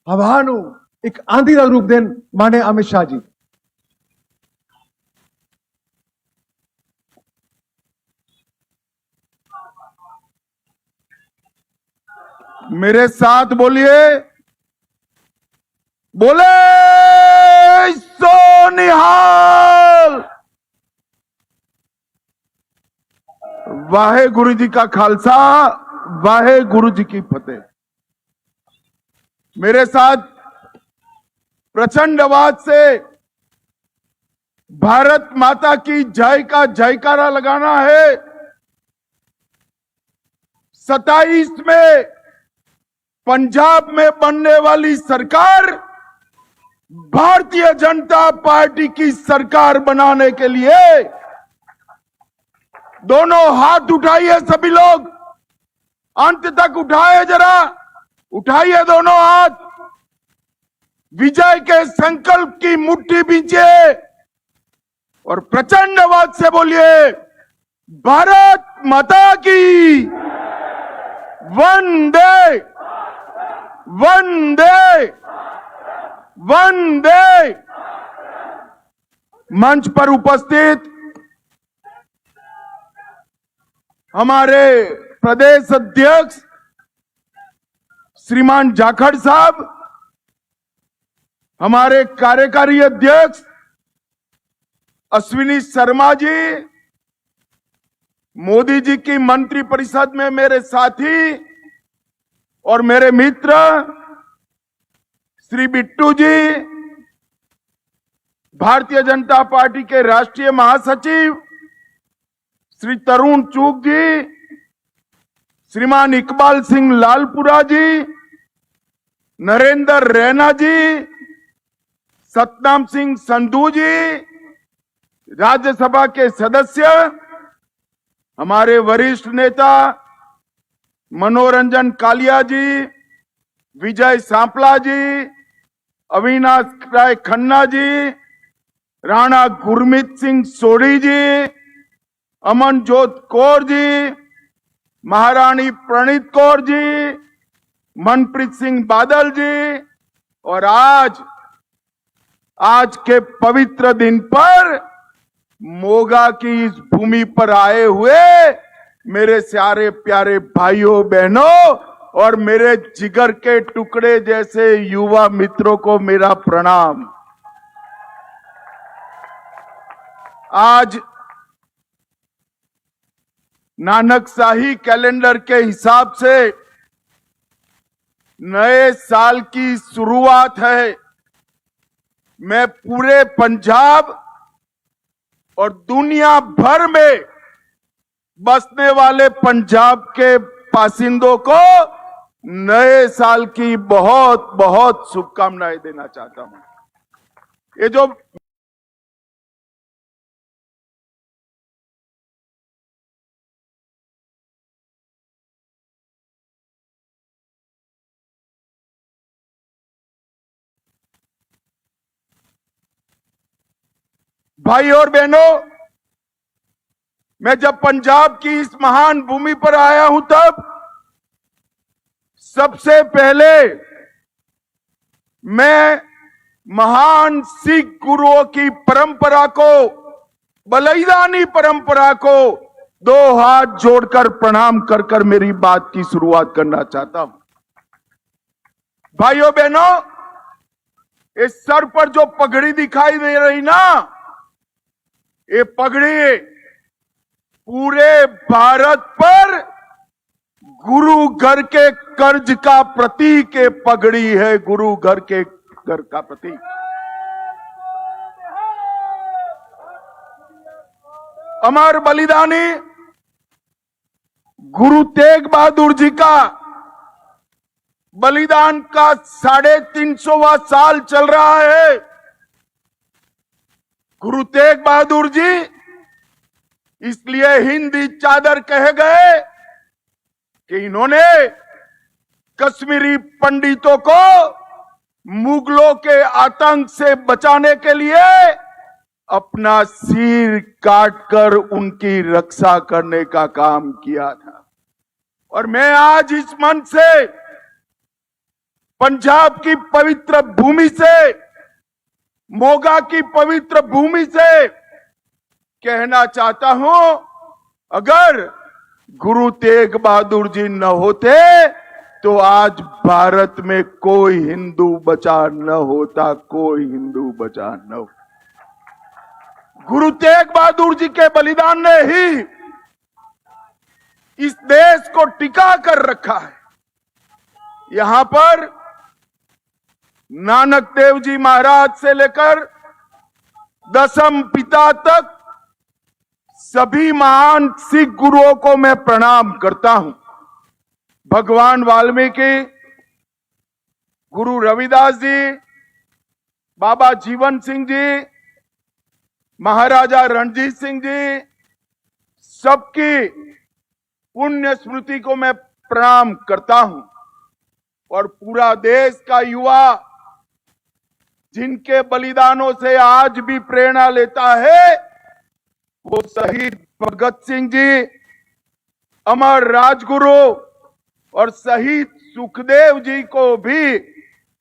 હવાનું એક આંધીના રૂપ દેન માને અમિત શાહજી। मेरे साथ बोलिए, बोले सोनिहाल। वाहे गुरु जी का खालसा, वाहे गुरु जी की फतेह। मेरे साथ प्रचंड आवाज से भारत माता की जय का जयकारा लगाना है। 27 में पंजाब में बनने वाली सरकार भारतीय जनता पार्टी की सरकार बनाने के लिए दोनों हाथ उठाइए। सभी लोग अंत तक उठाए, जरा उठाइए दोनों हाथ। विजय के संकल्प की मुट्ठी बींचिए और प्रचंड आवाज से बोलिए, भारत माता की वंदे वंदे वंदे। मंच पर उपस्थित हमारे प्रदेश अध्यक्ष श्रीमान जाखड़ साहब, हमारे कार्यकारी अध्यक्ष अश्विनी शर्मा जी, मोदी जी की मंत्रिपरिषद में मेरे साथी और मेरे मित्र श्री बिट्टू जी, भारतीय जनता पार्टी के राष्ट्रीय महासचिव श्री तरुण चूग जी, श्रीमान इकबाल सिंह लालपुरा जी, नरेंद्र रैना जी, सतनाम सिंह संधू जी, राज्यसभा के सदस्य, हमारे वरिष्ठ नेता मनोरंजन कालिया जी, विजय सांपला जी, अविनाश राय खन्ना जी, राणा गुरमीत सिंह सोढ़ी जी, अमनजोत कौर जी, महारानी प्रणीत कौर जी, मनप्रीत सिंह बादल जी, और आज के पवित्र दिन पर मोगा की इस भूमि पर आए हुए मेरे सारे प्यारे भाइयों बहनों और मेरे जिगर के टुकड़े जैसे युवा मित्रों को मेरा प्रणाम। आज नानकशाही कैलेंडर के हिसाब से नए साल की शुरुआत है। मैं पूरे पंजाब और दुनिया भर में बसने वाले पंजाब के बासिंदों को नए साल की बहुत बहुत शुभकामनाएं देना चाहता हूं। ये जो भाई और बहनों, मैं जब पंजाब की इस महान भूमि पर आया हूं तब सबसे पहले मैं महान सिख गुरुओं की परंपरा को, बलिदानी परंपरा को दो हाथ जोड़कर प्रणाम कर कर मेरी बात की शुरुआत करना चाहता हूं। भाइयों बहनों, इस सर पर जो पगड़ी दिखाई दे रही ना, ये पगड़ी पूरे भारत पर गुरु घर के कर्ज का प्रतीक है। पगड़ी है गुरु घर का प्रतीक। अमर बलिदानी गुरु तेग बहादुर जी का बलिदान का 350वां साल चल रहा है। गुरु तेग बहादुर जी इसलिए हिंदी चादर कहे गए कि इन्होंने कश्मीरी पंडितों को मुगलों के आतंक से बचाने के लिए अपना सिर काटकर उनकी रक्षा करने का काम किया था। और मैं आज इस मंच से पंजाब की पवित्र भूमि से, मोगा की पवित्र भूमि से कहना चाहता हूं, अगर गुरु तेग बहादुर जी न होते तो आज भारत में कोई हिंदू बचा न होता, कोई हिंदू बचा न हो। गुरु तेग बहादुर जी के बलिदान ने ही इस देश को टिका कर रखा है। यहां पर नानक देव जी महाराज से लेकर दसम पिता तक सभी महान सिख गुरुओं को मैं प्रणाम करता हूं। भगवान वाल्मीकि, गुरु रविदास जी, बाबा जीवन सिंह जी, महाराजा रणजीत सिंह जी, सबकी पुण्य स्मृति को मैं प्रणाम करता हूं। और पूरा देश का युवा जिनके बलिदानों से आज भी प्रेरणा लेता है, वो शहीद भगत सिंह जी, अमर राजगुरु और शहीद सुखदेव जी को भी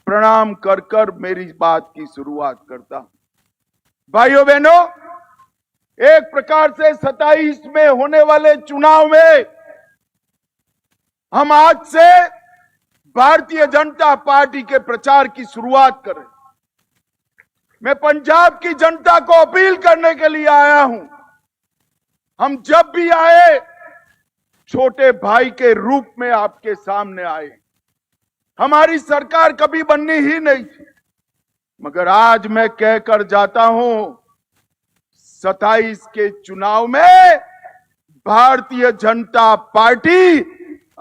प्रणाम कर कर मेरी बात की शुरुआत करता हूं। भाइयों बहनों, एक प्रकार से 27 में होने वाले चुनाव में हम आज से भारतीय जनता पार्टी के प्रचार की शुरुआत करें। मैं पंजाब की जनता को अपील करने के लिए आया हूं। हम जब भी आए छोटे भाई के रूप में आपके सामने आए। हमारी सरकार कभी बननी ही नहीं थी, मगर आज मैं कहकर जाता हूं, 27 के चुनाव में भारतीय जनता पार्टी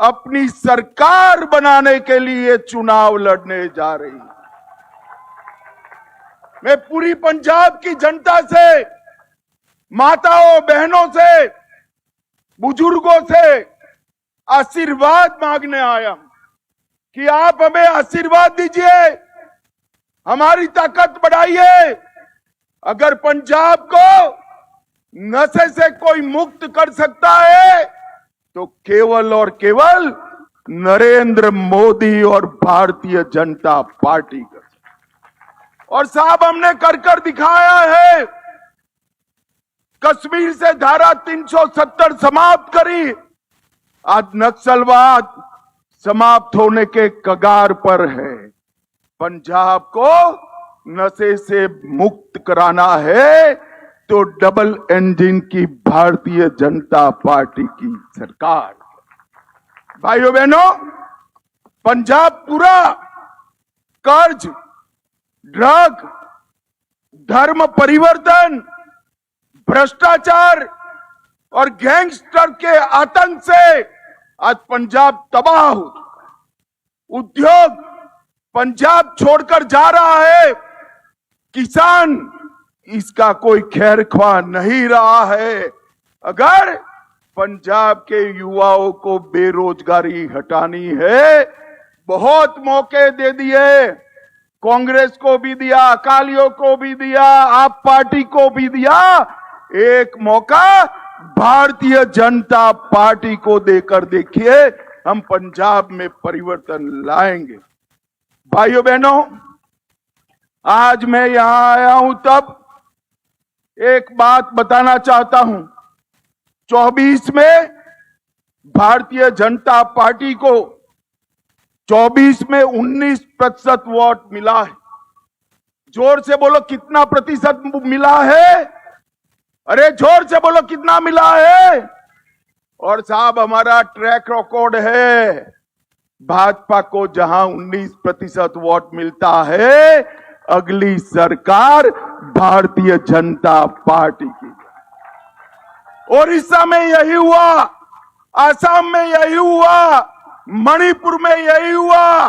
अपनी सरकार बनाने के लिए चुनाव लड़ने जा रही है। मैं पूरी पंजाब की जनता से, माताओं बहनों से, बुजुर्गों से आशीर्वाद मांगने आया हूं कि आप हमें आशीर्वाद दीजिए, हमारी ताकत बढ़ाइए। अगर पंजाब को नशे से कोई मुक्त कर सकता है तो केवल और केवल नरेंद्र मोदी और भारतीय जनता पार्टी कर सकती। और साहब, हमने कर कर दिखाया है। कश्मीर से धारा 370 समाप्त करी, आज नक्सलवाद समाप्त होने के कगार पर है। पंजाब को नशे से मुक्त कराना है तो डबल इंजन की भारतीय जनता पार्टी की सरकार। भाइयों बहनों, पंजाब पूरा कर्ज, ड्रग, धर्म परिवर्तन, भ्रष्टाचार और गैंगस्टर के आतंक से आज पंजाब तबाह हो। उद्योग पंजाब छोड़कर जा रहा है। किसान इसका कोई खैर ख्वाह नहीं रहा है। अगर पंजाब के युवाओं को बेरोजगारी हटानी है, बहुत मौके दे दिए, कांग्रेस को भी दिया, अकालियों को भी दिया, आप पार्टी को भी दिया, एक मौका भारतीय जनता पार्टी को देकर देखिए, हम पंजाब में परिवर्तन लाएंगे। भाइयों बहनों, आज मैं यहां आया हूं तब एक बात बताना चाहता हूं। 24 में भारतीय जनता पार्टी को 24 में 19% वोट मिला है। जोर से बोलो, कितना प्रतिशत मिला है? अरे जोर से बोलो, कितना मिला है? और साहब, हमारा ट्रैक रिकॉर्ड है, भाजपा को जहां 19% वोट मिलता है, अगली सरकार भारतीय जनता पार्टी की। ओडिशा में यही हुआ, आसाम में यही हुआ, मणिपुर में यही हुआ,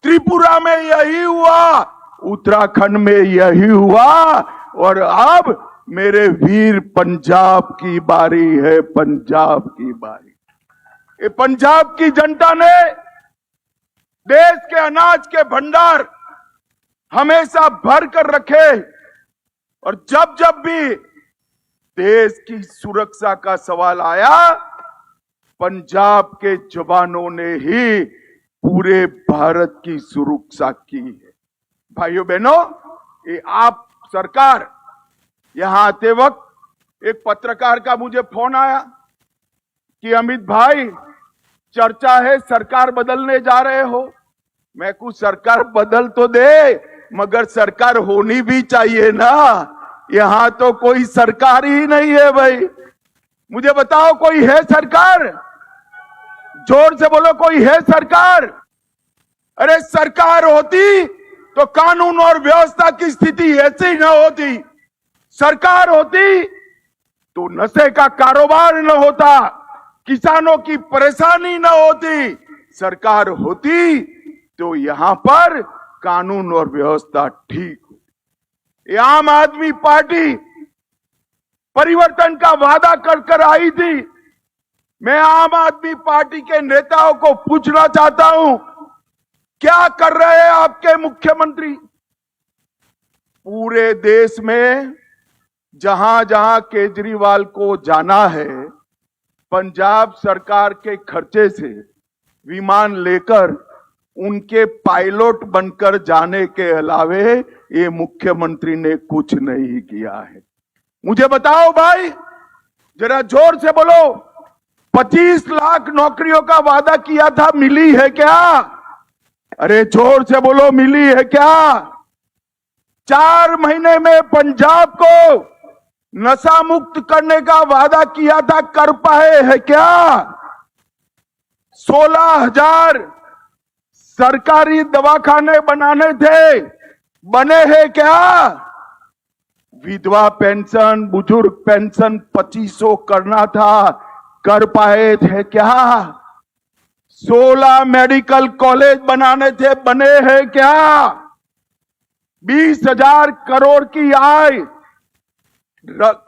त्रिपुरा में यही हुआ, उत्तराखंड में यही हुआ, और अब मेरे वीर पंजाब की बारी है, पंजाब की बारी। ये पंजाब की जनता ने देश के अनाज के भंडार हमेशा भर कर रखे, और जब जब भी देश की सुरक्षा का सवाल आया, पंजाब के जवानों ने ही पूरे भारत की सुरक्षा की है। भाइयों बहनों, ये आप सरकार, यहां आते वक्त एक पत्रकार का मुझे फोन आया कि अमित भाई, चर्चा है सरकार बदलने जा रहे हो। मैं कुछ सरकार बदल तो दे, मगर सरकार होनी भी चाहिए ना। यहां तो कोई सरकार ही नहीं है भाई। मुझे बताओ, कोई है सरकार? जोर से बोलो, कोई है सरकार? अरे सरकार होती तो कानून और व्यवस्था की स्थिति ऐसी न होती। सरकार होती तो नशे का कारोबार न होता, किसानों की परेशानी न होती। सरकार होती तो यहां पर कानून और व्यवस्था ठीक होती। ये आम आदमी पार्टी परिवर्तन का वादा कर आई थी। मैं आम आदमी पार्टी के नेताओं को पूछना चाहता हूं, क्या कर रहे हैं आपके मुख्यमंत्री? पूरे देश में जहां जहां केजरीवाल को जाना है, पंजाब सरकार के खर्चे से विमान लेकर उनके पायलट बनकर जाने के अलावे ये मुख्यमंत्री ने कुछ नहीं किया है। मुझे बताओ भाई, जरा जोर से बोलो, 25 लाख नौकरियों का वादा किया था, मिली है क्या? अरे जोर से बोलो, मिली है क्या? 4 महीने में पंजाब को नशा मुक्त करने का वादा किया था, कर पाए है क्या? 16,000 सरकारी दवाखाने बनाने थे, बने हैं क्या? विधवा पेंशन, बुजुर्ग पेंशन 2500 करना था, कर पाए थे क्या? 16 मेडिकल कॉलेज बनाने थे, बने हैं क्या? 20,000 करोड़ की आय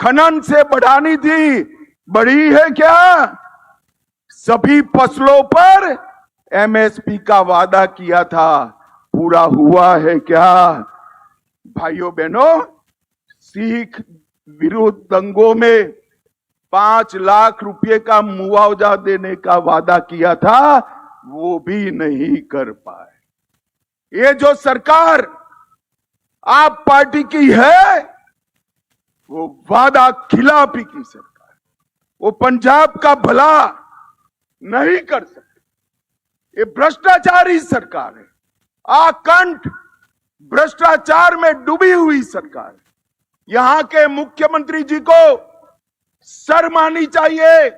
खनन से बढ़ानी थी, बढ़ी है क्या? सभी फसलों पर एमएसपी का वादा किया था, पूरा हुआ है क्या? भाइयों बहनों, सिख विरोध दंगों में 5 लाख रुपए का मुआवजा देने का वादा किया था, वो भी नहीं कर पाए। ये जो सरकार आप पार्टी की है, वो वादा खिलाफी की सरकार, वो पंजाब का भला नहीं कर सकती। ये भ्रष्टाचारी सरकार है, आकंठ भ्रष्टाचार में डूबी हुई सरकार है। यहां के मुख्यमंत्री जी को शर्म आनी चाहिए।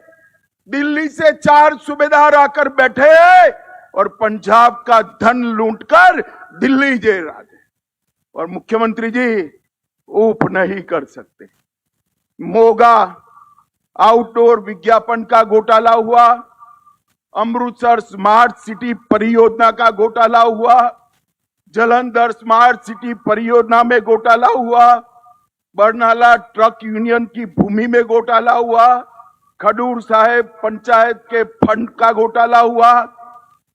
दिल्ली से 4 सूबेदार आकर बैठे हैं और पंजाब का धन लूटकर दिल्ली जेल आ गए, और मुख्यमंत्री जी ऊप नहीं कर सकते। मोगा आउटडोर विज्ञापन का घोटाला हुआ, अमृतसर स्मार्ट सिटी परियोजना का घोटाला हुआ, जालंधर स्मार्ट सिटी परियोजना में घोटाला हुआ, बरनाला ट्रक यूनियन की भूमि में घोटाला हुआ, खडूर साहेब पंचायत के फंड का घोटाला हुआ,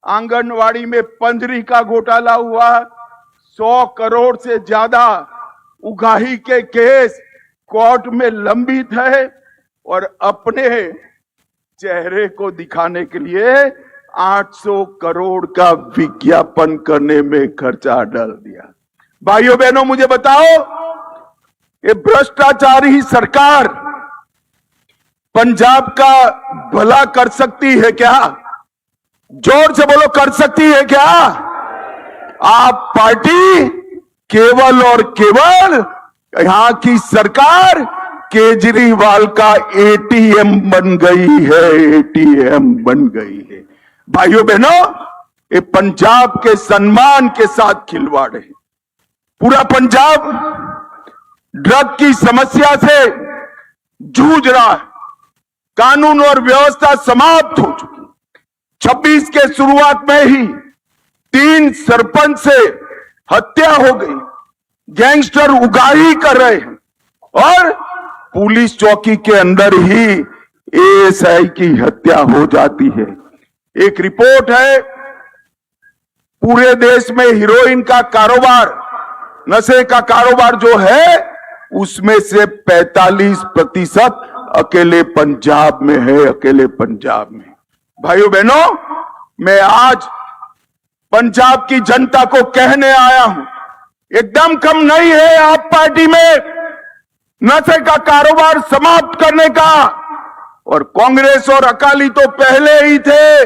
आंगनवाड़ी में पंजरी का घोटाला हुआ, 100 करोड़ से ज्यादा उगाही के केस कोर्ट में लंबित है, और अपने चेहरे को दिखाने के लिए 800 करोड़ का विज्ञापन करने में खर्चा डाल दिया। भाइयों बहनों, मुझे बताओ, ये भ्रष्टाचारी सरकार पंजाब का भला कर सकती है क्या? जोर से बोलो, कर सकती है क्या? आप पार्टी केवल और केवल यहां की सरकार केजरीवाल का एटीएम बन गई है, एटीएम बन गई है। भाइयों बहनों, ये पंजाब के सम्मान के साथ खिलवाड़ है। पूरा पंजाब ड्रग की समस्या से जूझ रहा है, कानून और व्यवस्था समाप्त हो चुकी। 26 के शुरुआत में ही 3 सरपंच से हत्या हो गई, गैंगस्टर उगाही कर रहे हैं, और पुलिस चौकी के अंदर ही एएसआई की हत्या हो जाती है। एक रिपोर्ट है, पूरे देश में हीरोइन का कारोबार, नशे का कारोबार जो है, उसमें से 45% अकेले पंजाब में है, अकेले पंजाब में। भाइयों बहनों, मैं आज पंजाब की जनता को कहने आया हूं, एकदम कम नहीं है आप पार्टी में नशे का कारोबार समाप्त करने का। और कांग्रेस और अकाली तो पहले ही थे,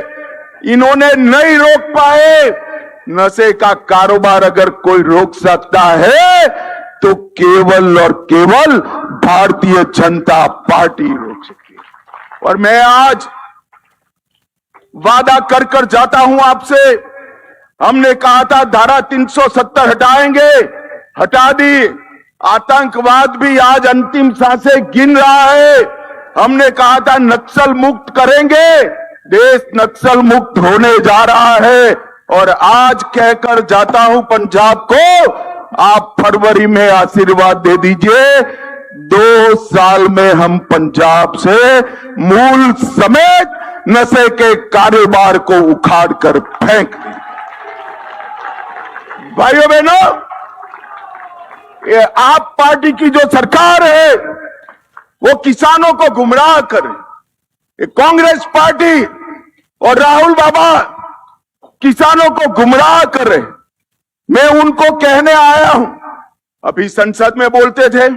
इन्होंने नहीं रोक पाए। नशे का कारोबार अगर कोई रोक सकता है तो केवल और केवल भारतीय जनता पार्टी रोक सकती है। और मैं आज वादा कर कर जाता हूं आपसे, हमने कहा था धारा 370 हटाएंगे, हटा दी। आतंकवाद भी आज अंतिम सांसें गिन रहा है। हमने कहा था नक्सल मुक्त करेंगे, देश नक्सल मुक्त होने जा रहा है। और आज कहकर जाता हूं पंजाब को, आप फरवरी में आशीर्वाद दे दीजिए, 2 साल में हम पंजाब से मूल समेत नशे के कारोबार को उखाड़ कर फेंक देंगे। भाइयों बहनों, ये आप पार्टी की जो सरकार है वो किसानों को गुमराह करे। ये कांग्रेस पार्टी और राहुल बाबा किसानों को गुमराह कर रहे। मैं उनको कहने आया हूं, अभी संसद में बोलते थे,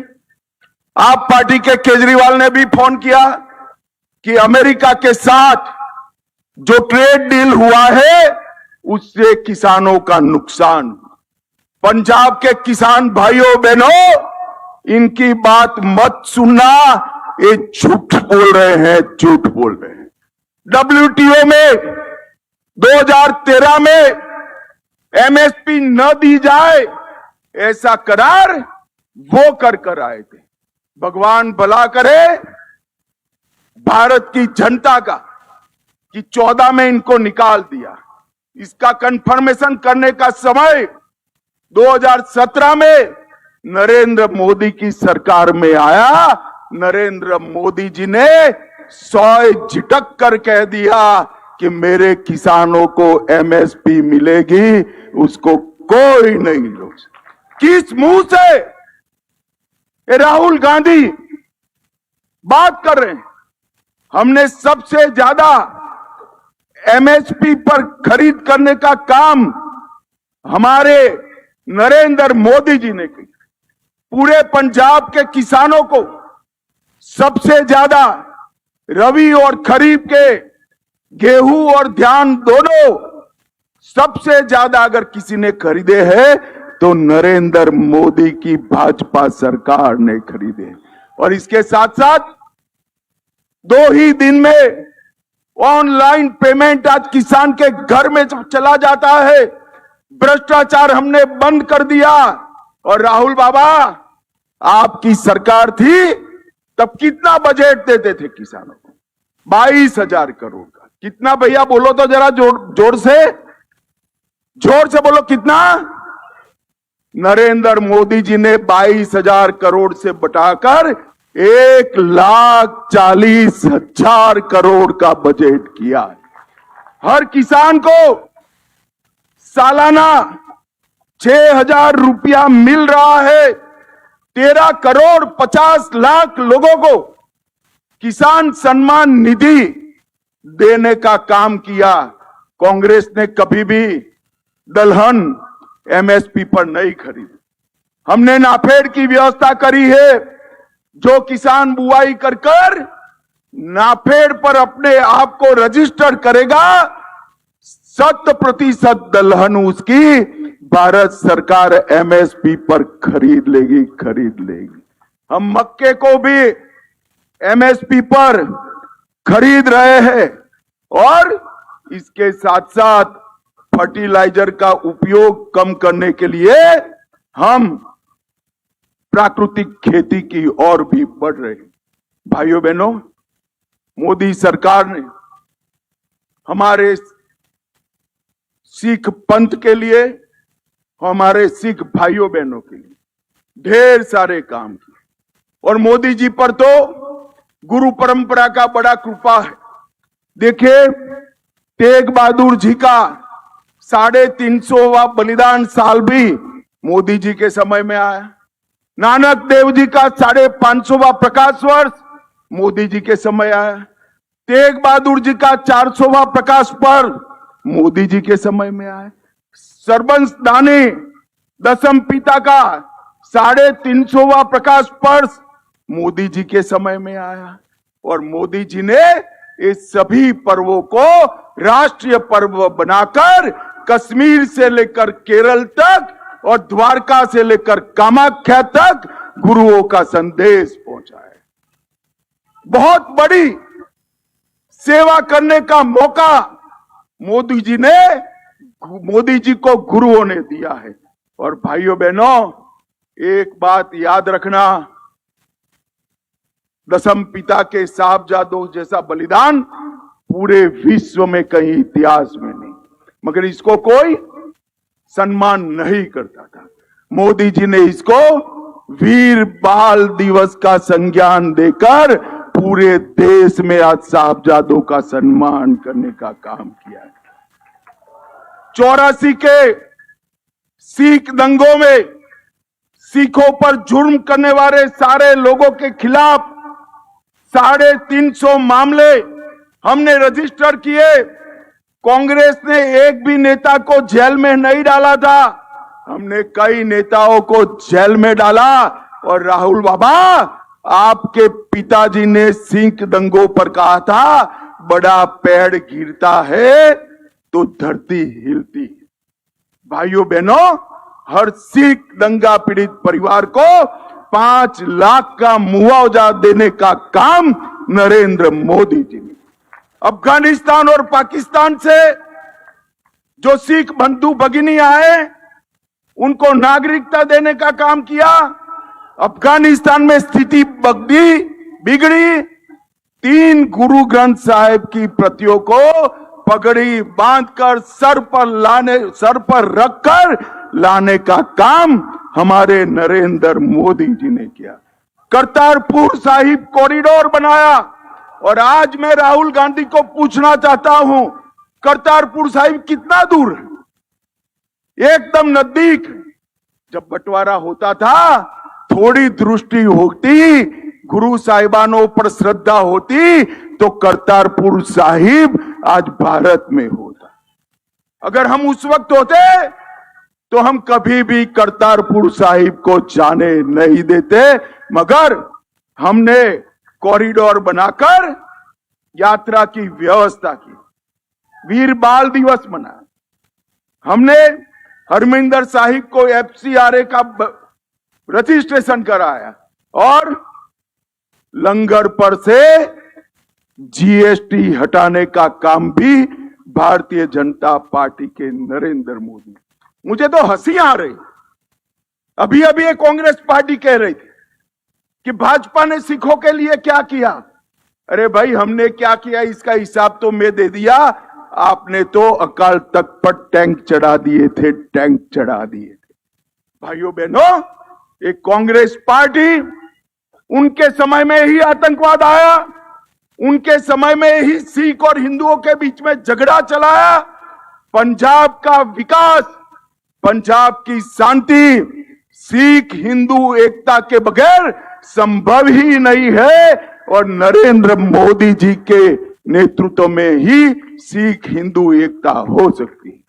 आप पार्टी के केजरीवाल ने भी फोन किया कि अमेरिका के साथ जो ट्रेड डील हुआ है उससे किसानों का नुकसान। पंजाब के किसान भाइयों बहनों, इनकी बात मत सुनना, ये झूठ बोल रहे हैं, झूठ बोल रहे हैं। WTO में 2013 में MSP न दी जाए ऐसा करार वो कर आए थे। भगवान भला करे भारत की जनता का कि 14 में इनको निकाल दिया। इसका कंफर्मेशन करने का समय 2017 में नरेंद्र मोदी की सरकार में आया। नरेंद्र मोदी जी ने 100 झिटक कर कह दिया कि मेरे किसानों को MSP मिलेगी, उसको कोई नहीं रोक सकता। किस मुंह से ये राहुल गांधी बात कर रहे हैं? हमने सबसे ज्यादा MSP पर खरीद करने का काम हमारे नरेंद्र मोदी जी ने किया। पूरे पंजाब के किसानों को सबसे ज्यादा रबी और खरीफ के गेहूं और धान दोनों सबसे ज्यादा अगर किसी ने खरीदे हैं तो नरेंद्र मोदी की भाजपा सरकार ने खरीदे। और इसके साथ साथ 2 ही दिन में ऑनलाइन पेमेंट आज किसान के घर में चला जाता है। भ्रष्टाचार हमने बंद कर दिया। और राहुल बाबा, आपकी सरकार थी तब कितना बजट देते थे किसानों को? 22,000 करोड़ का। कितना भैया बोलो तो जरा जोर से बोलो, कितना? नरेंद्र मोदी जी ने 22,000 करोड़ से बटाकर 1,40,000 करोड़ का बजट किया। हर किसान को सालाना 6,000 रुपया मिल रहा है। 13 करोड़ 50 लाख लोगों को किसान सम्मान निधि देने का काम किया। कांग्रेस ने कभी भी दलहन MSP पर नहीं खरीदी। हमने नाफेड की व्यवस्था करी है, जो किसान बुआई कर नाफेड पर अपने आप को रजिस्टर करेगा, 100% दलहन उसकी भारत सरकार MSP पर खरीद लेगी। हम मक्के को भी MSP पर खरीद रहे हैं। और इसके साथ साथ फर्टिलाइजर का उपयोग कम करने के लिए हम प्राकृतिक खेती की ओर भी बढ़ रहे हैं। भाइयों बहनों, मोदी सरकार ने हमारे सिख पंथ के लिए, हमारे सिख भाइयों बहनों के लिए ढेर सारे काम किए। और मोदी जी पर तो गुरु परंपरा का बड़ा कृपा है। देखिए, तेग बहादुर जी का 350वां बलिदान साल भी मोदी जी के समय में आया। नानक देव जी का 550वां प्रकाश वर्ष मोदी जी के समय आया। तेग बहादुर जी का 400वां प्रकाश पर्व मोदी जी के समय में आया। सरबंस दानी दसम पिता का 350वां प्रकाश पर्व मोदी जी के समय में आया और मोदी जी ने इस सभी पर्वों को राष्ट्रीय पर्व बनाकर कश्मीर से लेकर केरल तक और द्वारका से लेकर कामाख्या तक गुरुओं का संदेश पहुंचाया। बहुत बड़ी सेवा करने का मौका मोदी जी को गुरुओं ने दिया है। और भाइयों बहनों, एक बात याद रखना, दसम पिता के साहबजादों जैसा बलिदान पूरे विश्व में कहीं इतिहास में नहीं, मगर इसको कोई सम्मान नहीं करता था। मोदी जी ने इसको वीर बाल दिवस का संज्ञान देकर पूरे देश में आज साहबजादों का सम्मान करने का काम किया है। 84 के सिख दंगों में सिखों पर जुर्म करने वाले सारे लोगों के खिलाफ 350 मामले हमने रजिस्टर किए। कांग्रेस ने एक भी नेता को जेल में नहीं डाला था, हमने कई नेताओं को जेल में डाला। और राहुल बाबा, आपके पिताजी ने सिख दंगों पर कहा था, बड़ा पेड़ गिरता है तो धरती हिलती है। भाइयों बहनों, हर सिख दंगा पीड़ित परिवार को 5 लाख का मुआवजा देने का काम नरेंद्र मोदी जी ने। अफगानिस्तान और पाकिस्तान से जो सिख बंधु भगिनी आए उनको नागरिकता देने का काम किया। अफगानिस्तान में स्थिति बिगड़ी। 3 गुरु ग्रंथ साहिब की प्रतियों को पगड़ी बांधकर सर पर रखकर लाने का काम हमारे नरेंद्र मोदी जी ने किया। करतारपुर साहिब कॉरिडोर बनाया। और आज मैं राहुल गांधी को पूछना चाहता हूं, करतारपुर साहिब कितना दूर है? एकदम नजदीक। जब बंटवारा होता था, थोड़ी दृष्टि होती, गुरु साहिबानों पर श्रद्धा होती, तो करतारपुर साहिब आज भारत में होता। अगर हम उस वक्त होते तो हम कभी भी करतारपुर साहिब को जाने नहीं देते, मगर हमने कॉरिडोर बनाकर यात्रा की व्यवस्था की। वीर बाल दिवस मनाया हमने। हरमिंदर साहिब को FCRA का रजिस्ट्रेशन कराया और लंगर पर से GST हटाने का काम भी भारतीय जनता पार्टी के नरेंद्र मोदी। मुझे तो हंसी आ रही। अभी ये कांग्रेस पार्टी कह रही थी कि भाजपा ने सिखों के लिए क्या किया। अरे भाई, हमने क्या किया इसका हिसाब तो मैं दे दिया। आपने तो अकाल तख्त पर टैंक चढ़ा दिए थे। भाइयों बहनों, एक कांग्रेस पार्टी, उनके समय में ही आतंकवाद आया, उनके समय में ही सिख और हिंदुओं के बीच में झगड़ा चलाया। पंजाब का विकास, पंजाब की शांति सिख हिंदू एकता के बगैर संभव ही नहीं है। और नरेंद्र मोदी जी के नेतृत्व में ही सिख हिंदू एकता हो सकती है।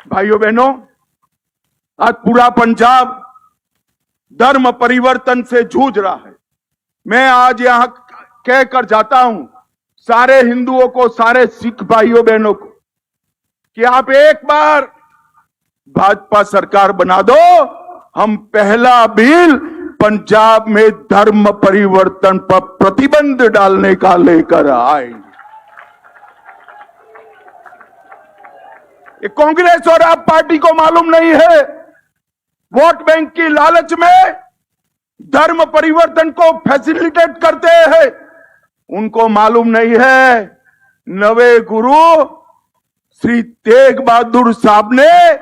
भाइयों बहनों, आज पूरा पंजाब धर्म परिवर्तन से जूझ रहा है। मैं आज यहां कहकर जाता हूं सारे हिंदुओं को, सारे सिख भाइयों बहनों को, कि आप एक बार भाजपा सरकार बना दो, हम पहला बिल पंजाब में धर्म परिवर्तन पर प्रतिबंध डालने का लेकर आएंगे। ये कांग्रेस और आप पार्टी को मालूम नहीं है, वोट बैंक की लालच में धर्म परिवर्तन को फैसिलिटेट करते हैं। उनको मालूम नहीं है, नवे गुरु श्री तेग बहादुर साहब ने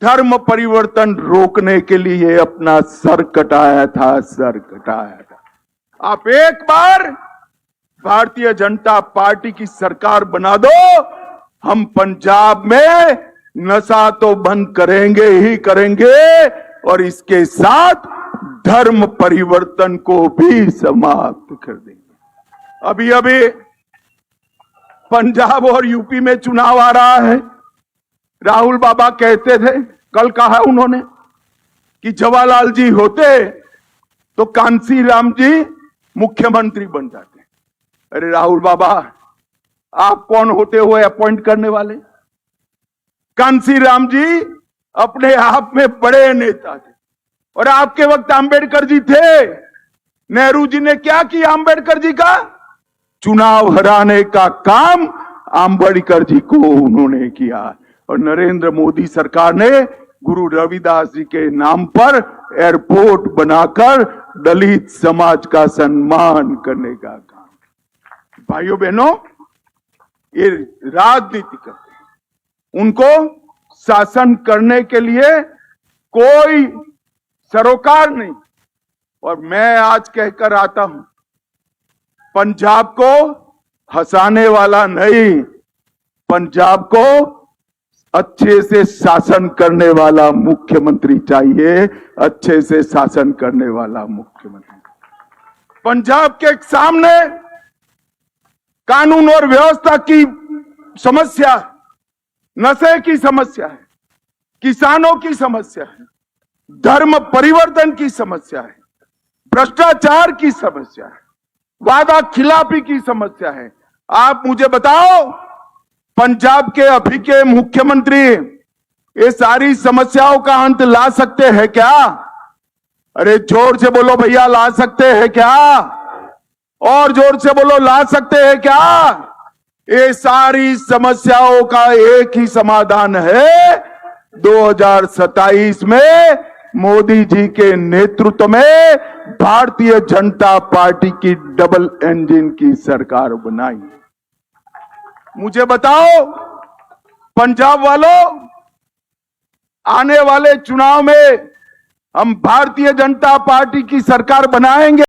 धर्म परिवर्तन रोकने के लिए अपना सर कटाया था। आप एक बार भारतीय जनता पार्टी की सरकार बना दो, हम पंजाब में नशा तो बंद करेंगे ही करेंगे और इसके साथ धर्म परिवर्तन को भी समाप्त कर देंगे। अभी पंजाब और यूपी में चुनाव आ रहा है। राहुल बाबा कहते थे, कल कहा उन्होंने कि जवाहरलाल जी होते तो कांसी राम जी मुख्यमंत्री बन जाते। अरे राहुल बाबा, आप कौन होते हुए अपॉइंट करने वाले? कांसी राम जी अपने आप में बड़े नेता थे, और आपके वक्त अंबेडकर जी थे। नेहरू जी ने क्या किया अंबेडकर जी का? चुनाव हराने का काम अंबेडकर जी को उन्होंने किया। और नरेंद्र मोदी सरकार ने गुरु रविदास जी के नाम पर एयरपोर्ट बनाकर दलित समाज का सम्मान करने का काम। भाइयों बहनों, ये राजनीति करते हैं, उनको शासन करने के लिए कोई सरोकार नहीं। और मैं आज कहकर आता हूं, पंजाब को हंसाने वाला नहीं, पंजाब को अच्छे से शासन करने वाला मुख्यमंत्री चाहिए, अच्छे से शासन करने वाला मुख्यमंत्री। पंजाब के सामने कानून और व्यवस्था की समस्या, नशे की समस्या है, किसानों की समस्या है, धर्म परिवर्तन की समस्या है, भ्रष्टाचार की समस्या है, वादा खिलाफी की समस्या है। आप मुझे बताओ, पंजाब के अभी के मुख्यमंत्री ये सारी समस्याओं का अंत ला सकते हैं क्या? अरे जोर से बोलो भैया, ला सकते हैं क्या? और जोर से बोलो, ला सकते हैं क्या? ये सारी समस्याओं का एक ही समाधान है, 2027 में मोदी जी के नेतृत्व में भारतीय जनता पार्टी की डबल इंजन की सरकार बनाई। मुझे बताओ पंजाब वालों, आने वाले चुनाव में हम भारतीय जनता पार्टी की सरकार बनाएंगे।